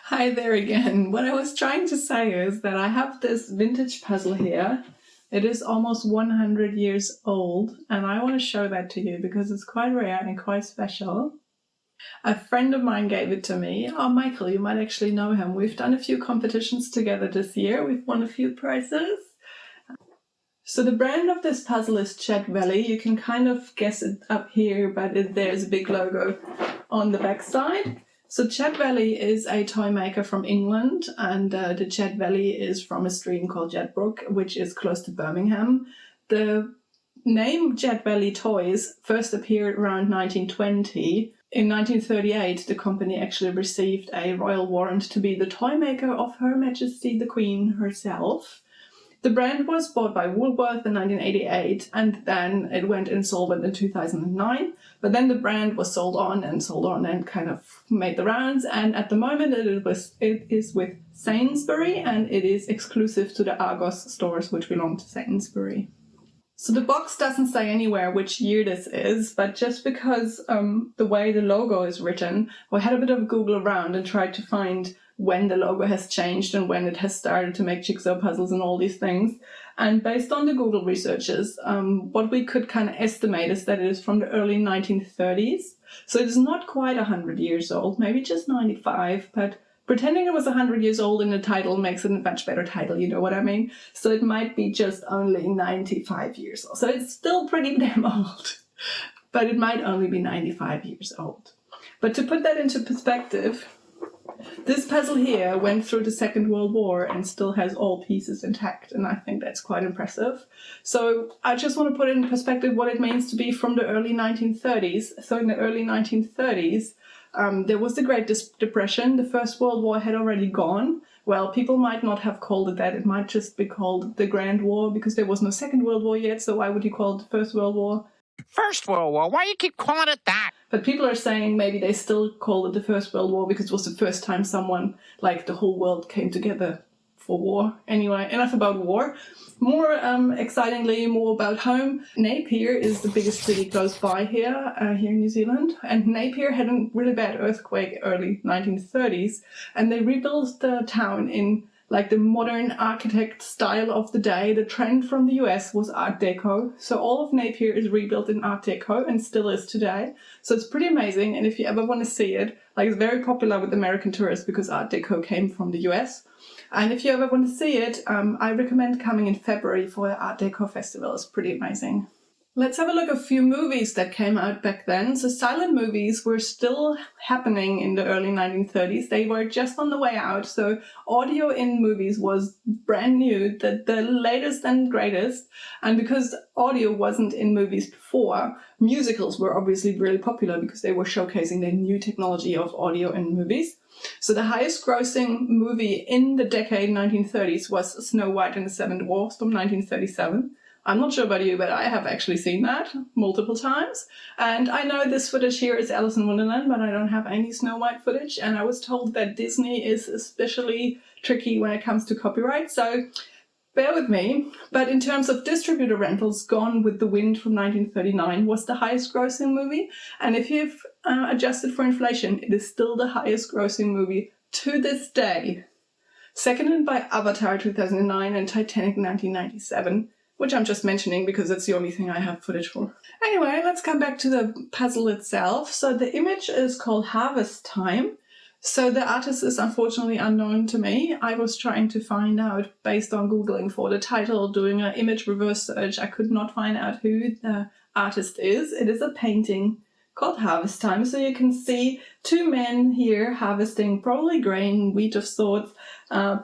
Hi there again. What I was trying to say is that I have this vintage puzzle here. It is almost 100 years old, and I want to show that to you because it's quite rare and quite special. A friend of mine gave it to me. Oh, Michael, you might actually know him. We've done a few competitions together this year. We've won a few prizes. So the brand of this puzzle is Chat Valley. You can kind of guess it up here, but there's a big logo on the back side. So Chat Valley is a toy maker from England, and the Chat Valley is from a stream called Jedburgh, which is close to Birmingham. The name Chat Valley Toys first appeared around 1920. In 1938, the company actually received a royal warrant to be the toy maker of Her Majesty the Queen herself. The brand was bought by Woolworth in 1988, and then it went insolvent in 2009. But then the brand was sold on and kind of made the rounds. And at the moment, it is with Sainsbury, and it is exclusive to the Argos stores, which belong to Sainsbury. So the box doesn't say anywhere which year this is, but just because the way the logo is written, I had a bit of a Google around and tried to find when the logo has changed and when it has started to make jigsaw puzzles and all these things. And based on the Google researches, what we could kind of estimate is that it is from the early 1930s. So it is not quite 100 years old, maybe just 95, but pretending it was 100 years old in the title makes it a much better title, you know what I mean? So it might be just only 95 years old. So it's still pretty damn old, but it might only be 95 years old. But to put that into perspective, this puzzle here went through the Second World War and still has all pieces intact, and I think that's quite impressive. So I just want to put in perspective what it means to be from the early 1930s. So in the early 1930s, there was the Great Depression. The First World War had already gone. Well, people might not have called it that. It might just be called the Grand War because there was no Second World War yet, so why would you call it the First World War? First World War, why do you keep calling it that? But people are saying maybe they still call it the First World War because it was the first time someone, like the whole world, came together for war. Anyway, enough about war. More excitingly, more about home. Napier is the biggest city close by here in New Zealand. And Napier had a really bad earthquake early 1930s. And they rebuilt the town in like the modern architect style of the day. The trend from the US was Art Deco. So all of Napier is rebuilt in Art Deco and still is today. So it's pretty amazing. And if you ever want to see it, like it's very popular with American tourists because Art Deco came from the US. And if you ever want to see it, I recommend coming in February for the Art Deco Festival. It's pretty amazing. Let's have a look at a few movies that came out back then. So silent movies were still happening in the early 1930s. They were just on the way out. So audio in movies was brand new, the latest and greatest. And because audio wasn't in movies before, musicals were obviously really popular because they were showcasing the new technology of audio in movies. So the highest grossing movie in the decade 1930s was Snow White and the Seven Dwarfs from 1937. I'm not sure about you, but I have actually seen that multiple times. And I know this footage here is Alice in Wonderland, but I don't have any Snow White footage. And I was told that Disney is especially tricky when it comes to copyright. So bear with me. But in terms of distributor rentals, Gone with the Wind from 1939 was the highest grossing movie. And if you've adjusted for inflation, it is still the highest grossing movie to this day. Seconded by Avatar 2009 and Titanic 1997. Which I'm just mentioning because it's the only thing I have footage for. Anyway, let's come back to the puzzle itself. So the image is called Harvest Time. So the artist is unfortunately unknown to me. I was trying to find out based on Googling for the title, doing an image reverse search. I could not find out who the artist is. It is a painting called Harvest Time. So you can see two men here harvesting probably grain, wheat of sorts,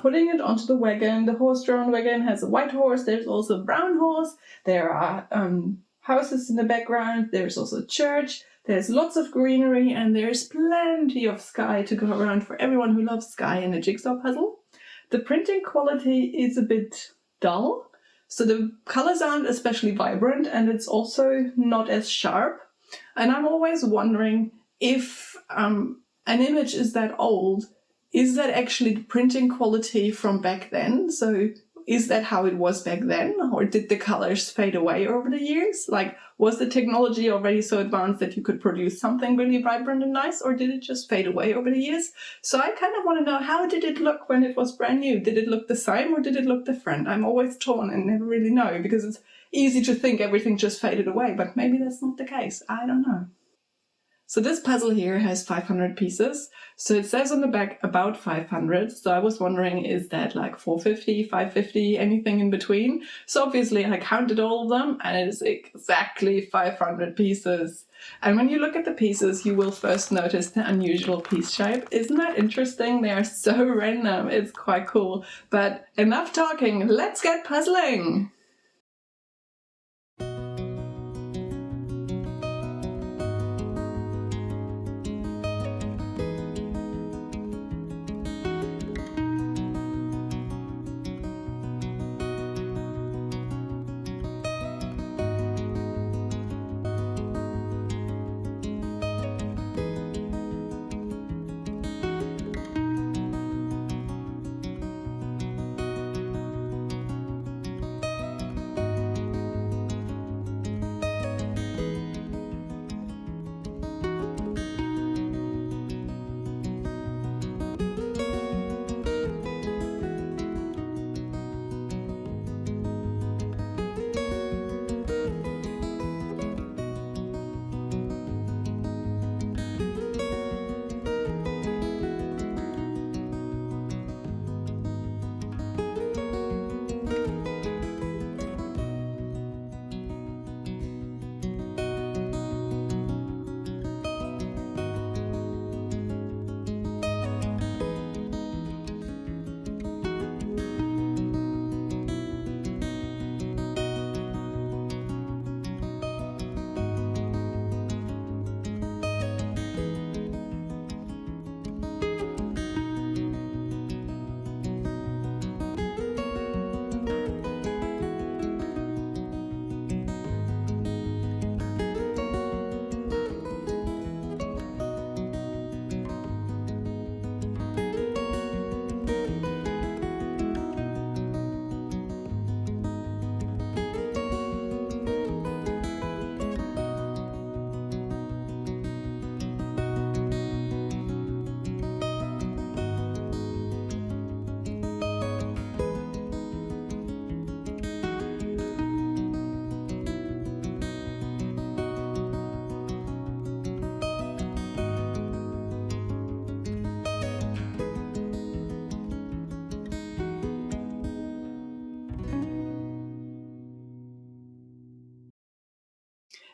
putting it onto the wagon. The horse-drawn wagon has a white horse. There's also a brown horse. There are houses in the background. There's also a church. There's lots of greenery, and there's plenty of sky to go around for everyone who loves sky in a jigsaw puzzle. The printing quality is a bit dull, so the colors aren't especially vibrant, and it's also not as sharp. And I'm always wondering if an image is that old, is that actually the printing quality from back then? So is that how it was back then? Or did the colors fade away over the years? Like, was the technology already so advanced that you could produce something really vibrant and nice? Or did it just fade away over the years? So I kind of want to know, how did it look when it was brand new? Did it look the same or did it look different? I'm always torn and never really know, because it's easy to think everything just faded away, but maybe that's not the case. I don't know. So this puzzle here has 500 pieces. So it says on the back about 500. So I was wondering, is that like 450, 550, anything in between? So obviously I counted all of them and it is exactly 500 pieces. And when you look at the pieces, you will first notice the unusual piece shape. Isn't that interesting? They are so random. It's quite cool. But enough talking, let's get puzzling!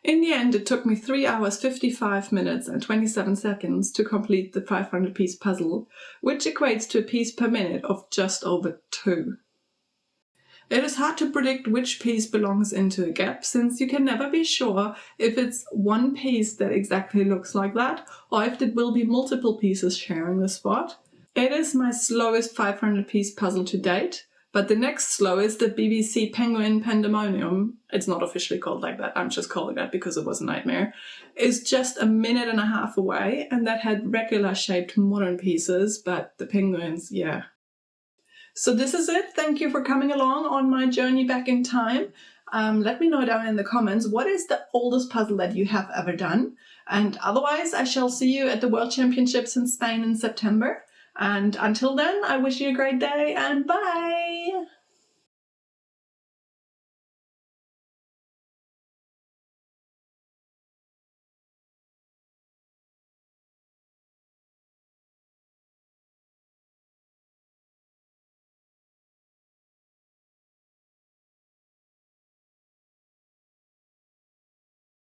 In the end, it took me 3 hours, 55 minutes and 27 seconds to complete the 500-piece puzzle, which equates to a piece per minute of just over 2. It is hard to predict which piece belongs into a gap, since you can never be sure if it's one piece that exactly looks like that, or if it will be multiple pieces sharing the spot. It is my slowest 500-piece puzzle to date, but the next slowest, the BBC Penguin Pandemonium, it's not officially called like that, I'm just calling that because it was a nightmare, is just a minute and a half away, and that had regular shaped modern pieces, but the penguins, yeah. So this is it. Thank you for coming along on my journey back in time. Let me know down in the comments, what is the oldest puzzle that you have ever done? And otherwise, I shall see you at the World Championships in Spain in September. And until then, I wish you a great day and bye!